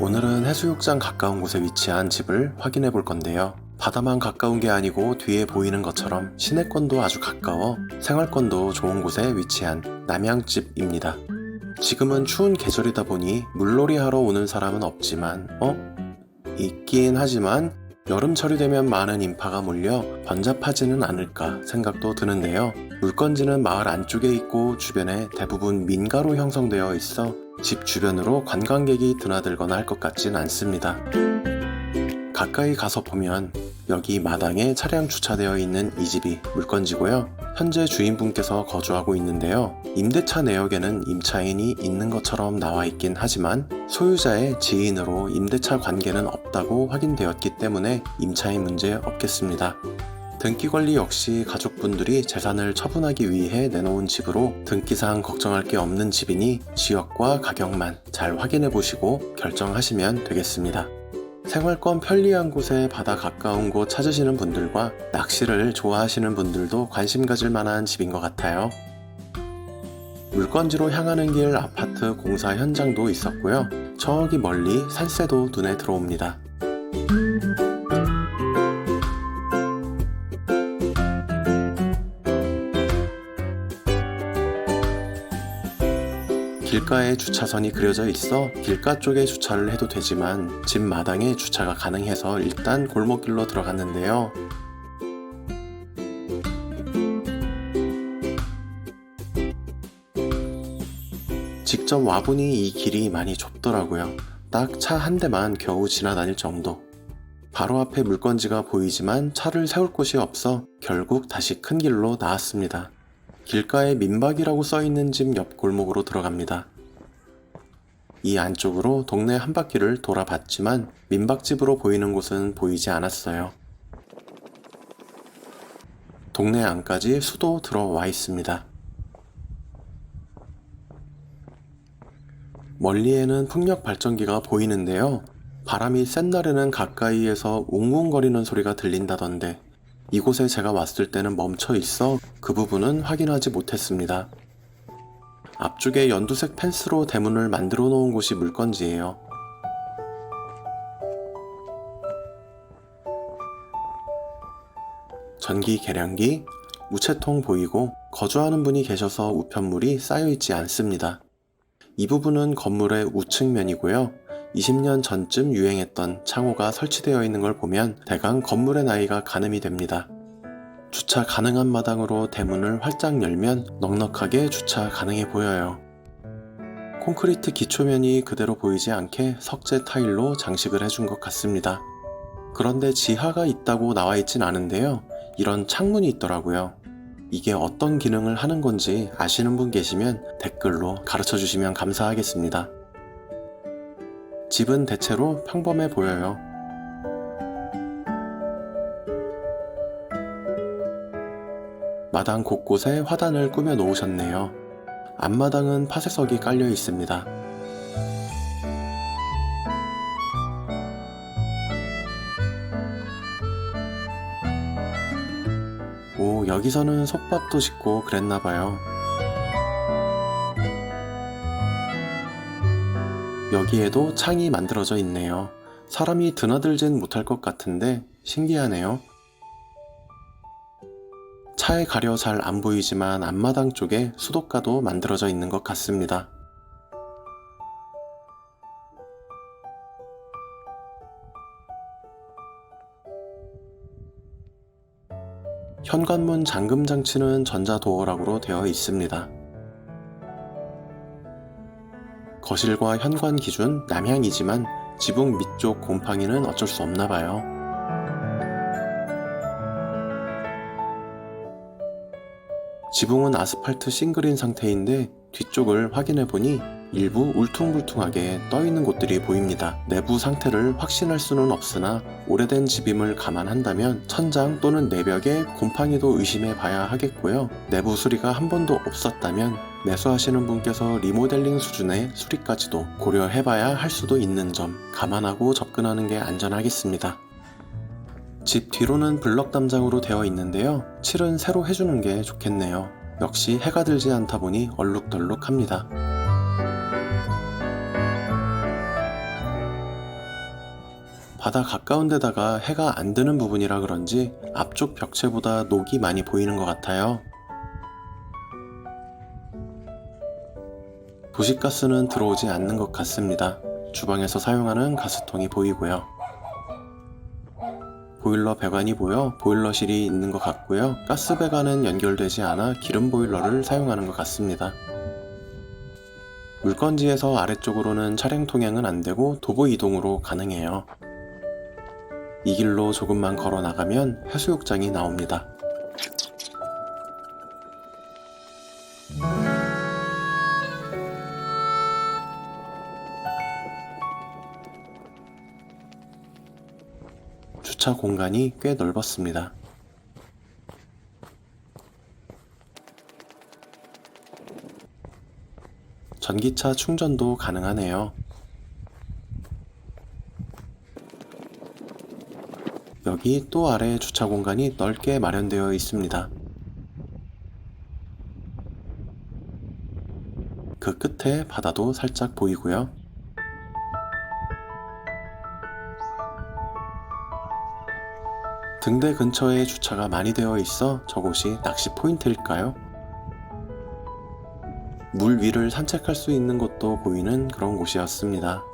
오늘은 해수욕장 가까운 곳에 위치한 집을 확인해 볼 건데요. 바다만 가까운 게 아니고 뒤에 보이는 것처럼 시내권도 아주 가까워 생활권도 좋은 곳에 위치한 남양집입니다. 지금은 추운 계절이다 보니 물놀이 하러 오는 사람은 없지만 있긴 하지만 여름철이 되면 많은 인파가 몰려 번잡하지는 않을까 생각도 드는데요. 물건지는 마을 안쪽에 있고 주변에 대부분 민가로 형성되어 있어 집 주변으로 관광객이 드나들거나 할 것 같진 않습니다. 가까이 가서 보면 여기 마당에 차량 주차되어 있는 이 집이 물건지고요. 현재 주인분께서 거주하고 있는데요. 임대차 내역에는 임차인이 있는 것처럼 나와 있긴 하지만 소유자의 지인으로 임대차 관계는 없다고 확인되었기 때문에 임차인 문제 없겠습니다. 등기관리 역시 가족분들이 재산을 처분하기 위해 내놓은 집으로 등기상 걱정할 게 없는 집이니 지역과 가격만 잘 확인해 보시고 결정하시면 되겠습니다. 생활권 편리한 곳에 바다 가까운 곳 찾으시는 분들과 낚시를 좋아하시는 분들도 관심 가질 만한 집인 것 같아요. 물건지로 향하는 길 아파트 공사 현장도 있었고요. 저기 멀리 산새도 눈에 들어옵니다. 길가에 주차선이 그려져 있어 길가 쪽에 주차를 해도 되지만 집 마당에 주차가 가능해서 일단 골목길로 들어갔는데요. 직접 와보니 이 길이 많이 좁더라고요. 딱 차 한 대만 겨우 지나다닐 정도. 바로 앞에 물건지가 보이지만 차를 세울 곳이 없어 결국 다시 큰 길로 나왔습니다. 길가에 민박이라고 써있는 집 옆 골목으로 들어갑니다. 이 안쪽으로 동네 한 바퀴를 돌아봤지만 민박집으로 보이는 곳은 보이지 않았어요. 동네 안까지 수도 들어와 있습니다. 멀리에는 풍력 발전기가 보이는데요. 바람이 센 날에는 가까이에서 웅웅거리는 소리가 들린다던데 이곳에 제가 왔을 때는 멈춰 있어 그 부분은 확인하지 못했습니다. 앞쪽에 연두색 펜스로 대문을 만들어 놓은 곳이 물건지예요. 전기 계량기, 우체통 보이고 거주하는 분이 계셔서 우편물이 쌓여 있지 않습니다. 이 부분은 건물의 우측면이고요. 20년 전쯤 유행했던 창호가 설치되어 있는 걸 보면 대강 건물의 나이가 가늠이 됩니다. 주차 가능한 마당으로 대문을 활짝 열면 넉넉하게 주차 가능해 보여요. 콘크리트 기초면이 그대로 보이지 않게 석재 타일로 장식을 해준 것 같습니다. 그런데 지하가 있다고 나와 있진 않은데요. 이런 창문이 있더라고요. 이게 어떤 기능을 하는 건지 아시는 분 계시면 댓글로 가르쳐 주시면 감사하겠습니다. 집은 대체로 평범해 보여요. 마당 곳곳에 화단을 꾸며 놓으셨네요. 앞마당은 파쇄석이 깔려 있습니다. 오, 여기서는 솥밥도 짓고 그랬나봐요. 여기에도 창이 만들어져 있네요. 사람이 드나들진 못할 것 같은데 신기하네요. 차에 가려 잘 안 보이지만 앞마당 쪽에 수도가도 만들어져 있는 것 같습니다. 현관문 잠금 장치는 전자도어락으로 되어 있습니다. 거실과 현관 기준 남향이지만 지붕 밑쪽 곰팡이는 어쩔 수 없나봐요. 지붕은 아스팔트 싱글인 상태인데 뒤쪽을 확인해보니 일부 울퉁불퉁하게 떠있는 곳들이 보입니다. 내부 상태를 확신할 수는 없으나 오래된 집임을 감안한다면 천장 또는 내벽에 곰팡이도 의심해봐야 하겠고요. 내부 수리가 한 번도 없었다면 매수하시는 분께서 리모델링 수준의 수리까지도 고려해봐야 할 수도 있는 점 감안하고 접근하는 게 안전하겠습니다. 집 뒤로는 블럭 담장으로 되어 있는데요. 칠은 새로 해주는 게 좋겠네요. 역시 해가 들지 않다 보니 얼룩덜룩합니다. 바다 가까운 데다가 해가 안 드는 부분이라 그런지 앞쪽 벽체보다 녹이 많이 보이는 것 같아요. 도시가스는 들어오지 않는 것 같습니다. 주방에서 사용하는 가스통이 보이고요. 보일러 배관이 보여 보일러실이 있는 것 같고요. 가스 배관은 연결되지 않아 기름 보일러를 사용하는 것 같습니다. 물건지에서 아래쪽으로는 차량 통행은 안되고 도보 이동으로 가능해요. 이 길로 조금만 걸어 나가면 해수욕장이 나옵니다. 주차 공간이 꽤 넓었습니다. 전기차 충전도 가능하네요. 여기 또 아래 주차 공간이 넓게 마련되어 있습니다. 그 끝에 바다도 살짝 보이고요. 등대 근처에 주차가 많이 되어 있어 저곳이 낚시 포인트일까요? 물 위를 산책할 수 있는 곳도 보이는 그런 곳이었습니다.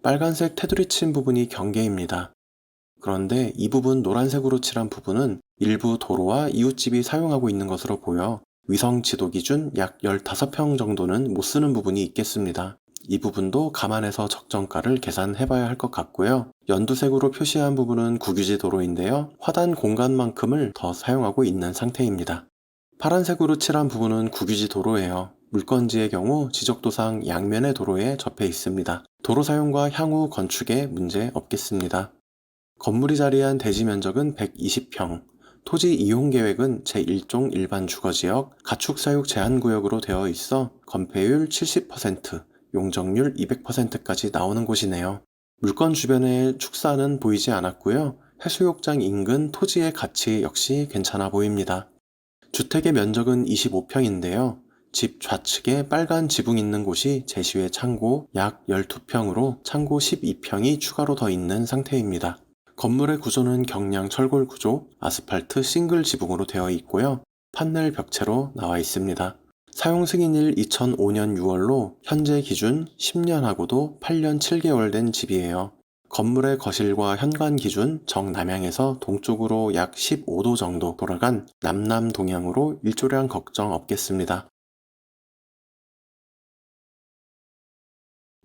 빨간색 테두리 친 부분이 경계입니다. 그런데 이 부분 노란색으로 칠한 부분은 일부 도로와 이웃집이 사용하고 있는 것으로 보여 위성 지도 기준 약 15평 정도는 못 쓰는 부분이 있겠습니다. 이 부분도 감안해서 적정가를 계산해봐야 할 것 같고요. 연두색으로 표시한 부분은 국유지 도로인데요. 화단 공간만큼을 더 사용하고 있는 상태입니다. 파란색으로 칠한 부분은 국유지 도로예요. 물건지의 경우 지적도상 양면의 도로에 접해 있습니다. 도로 사용과 향후 건축에 문제 없겠습니다. 건물이 자리한 대지 면적은 120평, 토지 이용 계획은 제1종 일반 주거지역, 가축사육 제한구역으로 되어 있어 건폐율 70%, 용적률 200%까지 나오는 곳이네요. 물건 주변에 축사는 보이지 않았고요. 해수욕장 인근 토지의 가치 역시 괜찮아 보입니다. 주택의 면적은 25평인데요. 집 좌측에 빨간 지붕 있는 곳이 제시외 창고 약 12평으로 창고 12평이 추가로 더 있는 상태입니다. 건물의 구조는 경량 철골 구조, 아스팔트 싱글 지붕으로 되어 있고요. 판넬 벽체로 나와 있습니다. 사용 승인일 2005년 6월로 현재 기준 10년하고도 8년 7개월 된 집이에요. 건물의 거실과 현관 기준 정남향에서 동쪽으로 약 15도 정도 돌아간 남남동향으로 일조량 걱정 없겠습니다.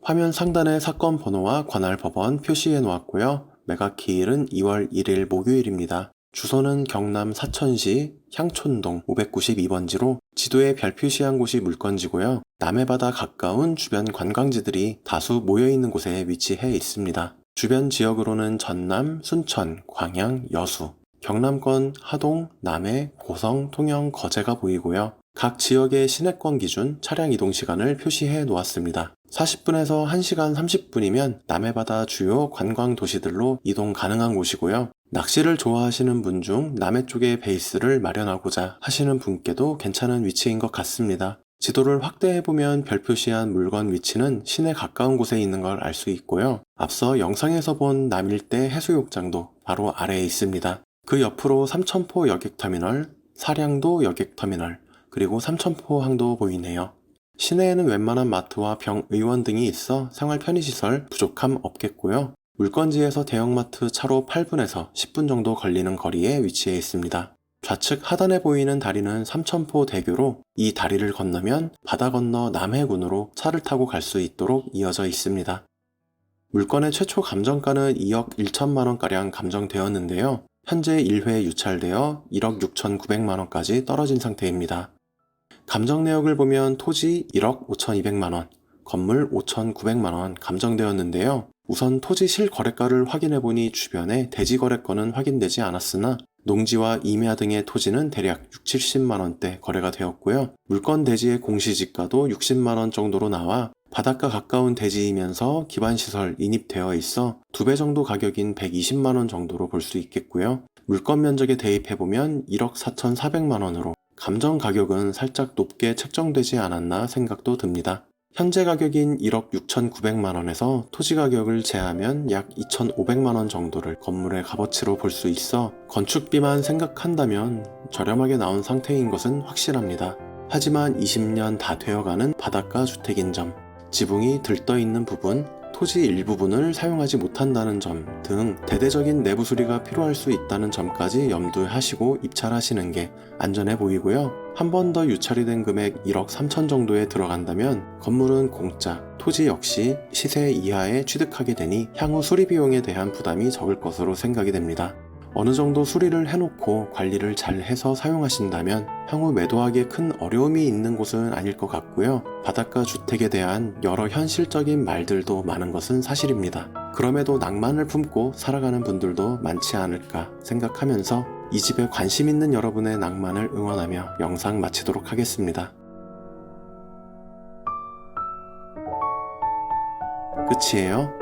화면 상단에 사건 번호와 관할 법원 표시해 놓았고요. 매각기일은 2월 1일 목요일입니다. 주소는 경남 사천시 향촌동 592번지로 지도에 별 표시한 곳이 물건지고요. 남해바다 가까운 주변 관광지들이 다수 모여있는 곳에 위치해 있습니다. 주변 지역으로는 전남, 순천, 광양, 여수, 경남권 하동, 남해, 고성, 통영, 거제가 보이고요. 각 지역의 시내권 기준 차량 이동 시간을 표시해 놓았습니다. 40분에서 1시간 30분이면 남해바다 주요 관광 도시들로 이동 가능한 곳이고요. 낚시를 좋아하시는 분 중 남해 쪽에 베이스를 마련하고자 하시는 분께도 괜찮은 위치인 것 같습니다. 지도를 확대해보면 별 표시한 물건 위치는 시내 가까운 곳에 있는 걸 알 수 있고요. 앞서 영상에서 본 남일대 해수욕장도 바로 아래에 있습니다. 그 옆으로 삼천포 여객터미널, 사량도 여객터미널, 그리고 삼천포항도 보이네요. 시내에는 웬만한 마트와 병의원 등이 있어 생활 편의시설 부족함 없겠고요. 물건지에서 대형마트 차로 8분에서 10분 정도 걸리는 거리에 위치해 있습니다. 좌측 하단에 보이는 다리는 삼천포 대교로 이 다리를 건너면 바다 건너 남해군으로 차를 타고 갈 수 있도록 이어져 있습니다. 물건의 최초 감정가는 2억 1천만 원가량 감정되었는데요. 현재 1회 유찰되어 1억 6,900만 원까지 떨어진 상태입니다. 감정 내역을 보면 토지 1억 5,200만 원, 건물 5,900만 원 감정되었는데요. 우선 토지 실거래가를 확인해보니 주변에 대지거래건은 확인되지 않았으나 농지와 임야 등의 토지는 대략 6, 70만 원대 거래가 되었고요. 물건 대지의 공시지가도 60만 원 정도로 나와 바닷가 가까운 대지이면서 기반시설 인입되어 있어 2배 정도 가격인 120만 원 정도로 볼 수 있겠고요. 물건 면적에 대입해보면 1억 4,400만 원으로 감정 가격은 살짝 높게 책정되지 않았나 생각도 듭니다. 현재 가격인 1억 6,900만 원에서 토지 가격을 제하면 약 2,500만 원 정도를 건물의 값어치로 볼 수 있어 건축비만 생각한다면 저렴하게 나온 상태인 것은 확실합니다. 하지만 20년 다 되어가는 바닷가 주택인 점, 지붕이 들떠있는 부분, 토지 일부분을 사용하지 못한다는 점 등 대대적인 내부 수리가 필요할 수 있다는 점까지 염두하시고 입찰하시는 게 안전해 보이고요. 한 번 더 유찰이 된 금액 1억 3천 정도에 들어간다면 건물은 공짜, 토지 역시 시세 이하에 취득하게 되니 향후 수리 비용에 대한 부담이 적을 것으로 생각이 됩니다. 어느 정도 수리를 해놓고 관리를 잘 해서 사용하신다면 향후 매도하기에 큰 어려움이 있는 곳은 아닐 것 같고요. 바닷가 주택에 대한 여러 현실적인 말들도 많은 것은 사실입니다. 그럼에도 낭만을 품고 살아가는 분들도 많지 않을까 생각하면서 이 집에 관심 있는 여러분의 낭만을 응원하며 영상 마치도록 하겠습니다. 끝이에요.